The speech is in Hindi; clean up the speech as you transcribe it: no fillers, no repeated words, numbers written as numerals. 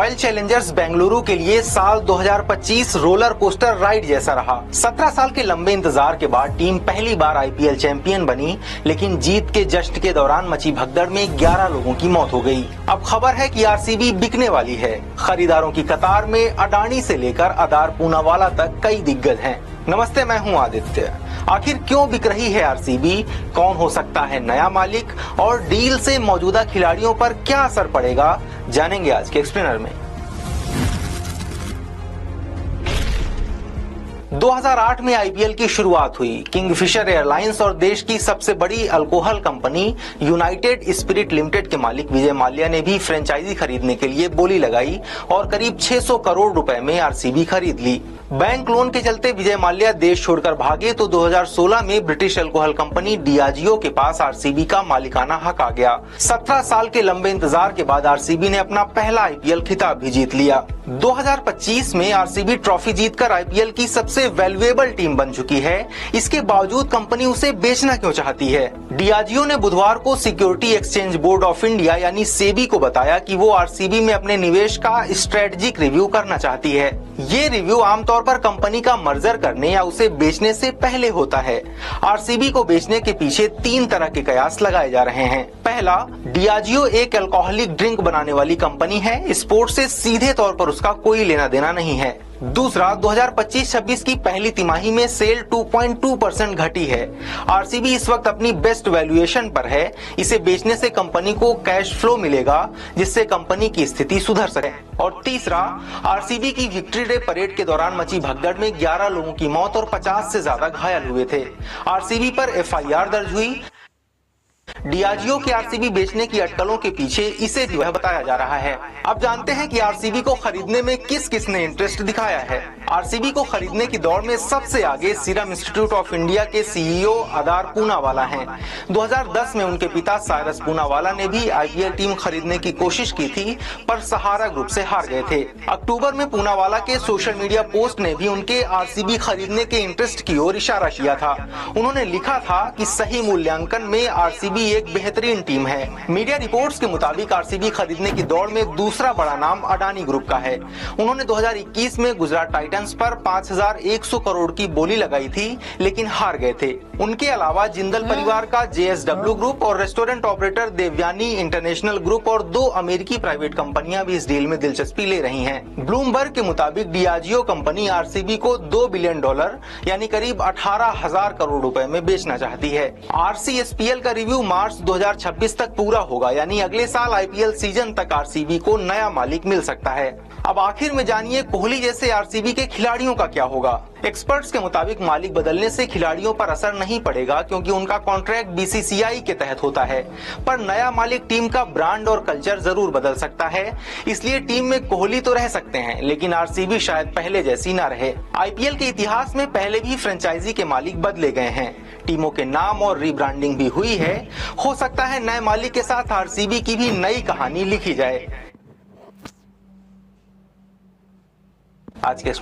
रॉयल चैलेंजर्स बेंगलुरु के लिए साल 2025 रोलर कोस्टर राइड जैसा रहा। 17 साल के लंबे इंतजार के बाद टीम पहली बार आईपीएल चैंपियन बनी, लेकिन जीत के जश्न के दौरान मची भगदड़ में 11 लोगों की मौत हो गई। अब खबर है कि आरसीबी बिकने वाली है। खरीदारों की कतार में अडानी से लेकर अदार पूनावाला तक कई दिग्गज हैं। नमस्ते, मैं हूं आदित्य। आखिर क्यों बिक रही है आरसीबी? कौन हो सकता है नया मालिक और डील से मौजूदा खिलाड़ियों पर क्या असर पड़ेगा, जानेंगे आज के एक्सप्लेनर में। 2008 में आईपीएल की शुरुआत हुई। किंगफिशर एयरलाइंस और देश की सबसे बड़ी alcohol company United spirit limited के मालिक विजय माल्या ने भी फ्रेंचाइजी खरीदने के लिए बोली लगाई और करीब 600 करोड़ रुपए में आरसीबी खरीद ली। बैंक लोन के चलते विजय माल्या देश छोड़कर भागे तो 2016 में ब्रिटिश अल्कोहल कंपनी डियाजियो के पास आरसीबी का मालिकाना हक आ गया। 17 साल के लंबे इंतजार के बाद आरसीबी ने अपना पहला आईपीएल खिताब भी जीत लिया। 2025 में आरसीबी ट्रॉफी जीतकर आईपीएल की सबसे वैल्यूएबल टीम बन चुकी है। इसके बावजूद कंपनी उसे बेचना क्यों चाहती है? डियाजियो ने बुधवार को security exchange board of India यानी सेबी को बताया कि वो आरसीबी में अपने निवेश का स्ट्रेटेजिक रिव्यू करना चाहती है। ये रिव्यू आमतौर पर कंपनी का मर्जर करने या उसे बेचने से पहले होता है। आरसीबी को बेचने के पीछे 3 तरह के कयास लगाए जा रहे हैं। पहला, डियाजियो एक अल्कोहलिक ड्रिंक बनाने वाली कंपनी है। स्पोर्ट्स से सीधे तौर पर उसका कोई लेना देना नहीं है। दूसरा, 2025-26 की पहली तिमाही में सेल 2.2% घटी है। आरसीबी इस वक्त अपनी बेस्ट वैल्यूएशन पर है। इसे बेचने से कंपनी को कैश फ्लो मिलेगा, जिससे कंपनी की स्थिति सुधर सके। और तीसरा, आरसीबी की विक्ट्री डे परेड के दौरान मची भगदड़ में 11 लोगों की मौत और 50 से ज्यादा घायल हुए थे। आरसीबी पर एफआईआर दर्ज हुई। डियाजियो के आरसीबी बेचने की अटकलों के पीछे इसे जो है बताया जा रहा है। अब जानते हैं कि आरसीबी को खरीदने में किस किस ने इंटरेस्ट दिखाया है। आरसीबी को खरीदने की दौड़ में सबसे आगे सीरम इंस्टीट्यूट ऑफ इंडिया के सीईओ अदार पूनावाला हैं। 2010 में उनके पिता साइरस पूनावाला ने भी आईपीएल टीम खरीदने की कोशिश की थी, पर सहारा ग्रुप से हार गए थे। अक्टूबर में पूनावाला के सोशल मीडिया पोस्ट ने भी उनके आरसीबी खरीदने के इंटरेस्ट की ओर इशारा किया था। उन्होंने लिखा था कि सही मूल्यांकन में आरसीबी एक बेहतरीन टीम है। मीडिया रिपोर्ट्स के मुताबिक आरसीबी खरीदने की दौड़ में दूसरा बड़ा नाम अडानी ग्रुप का है। उन्होंने 2021 में गुजरात टाइटंस पर 5100 करोड़ की बोली लगाई थी, लेकिन हार गए थे। उनके अलावा जिंदल परिवार का जेएसडब्ल्यू ग्रुप और restaurant operator Devyani international group और 2 अमेरिकी प्राइवेट कंपनियां भी इस डील में दिलचस्पी ले रही हैं। ब्लूमबर्ग के मुताबिक डियाजियो कंपनी आरसीबी को $2 बिलियन यानी करीब 18,000 करोड़ रुपए में बेचना चाहती है। आरसीएसपीएल का रिव्यू मार्च 2026 तक पूरा होगा, यानी अगले साल आईपीएल सीजन तक आरसीबी को नया मालिक मिल सकता है। अब आखिर में जानिए कोहली जैसे आरसीबी के खिलाड़ियों का क्या होगा। एक्सपर्ट्स के मुताबिक मालिक बदलने से खिलाड़ियों पर असर नहीं पड़ेगा, क्योंकि उनका कॉन्ट्रैक्ट बीसीसीआई के तहत होता है। पर नया मालिक टीम का ब्रांड और कल्चर जरूर बदल सकता है। इसलिए टीम में कोहली तो रह सकते हैं, लेकिन आरसीबी शायद पहले जैसी ना रहे। आईपीएल के इतिहास में पहले भी फ्रेंचाइजी के मालिक बदले गए हैं। टीमों के नाम और रीब्रांडिंग भी हुई है। हो सकता है नए मालिक के साथ आरसीबी की भी नई कहानी लिखी जाए। आज के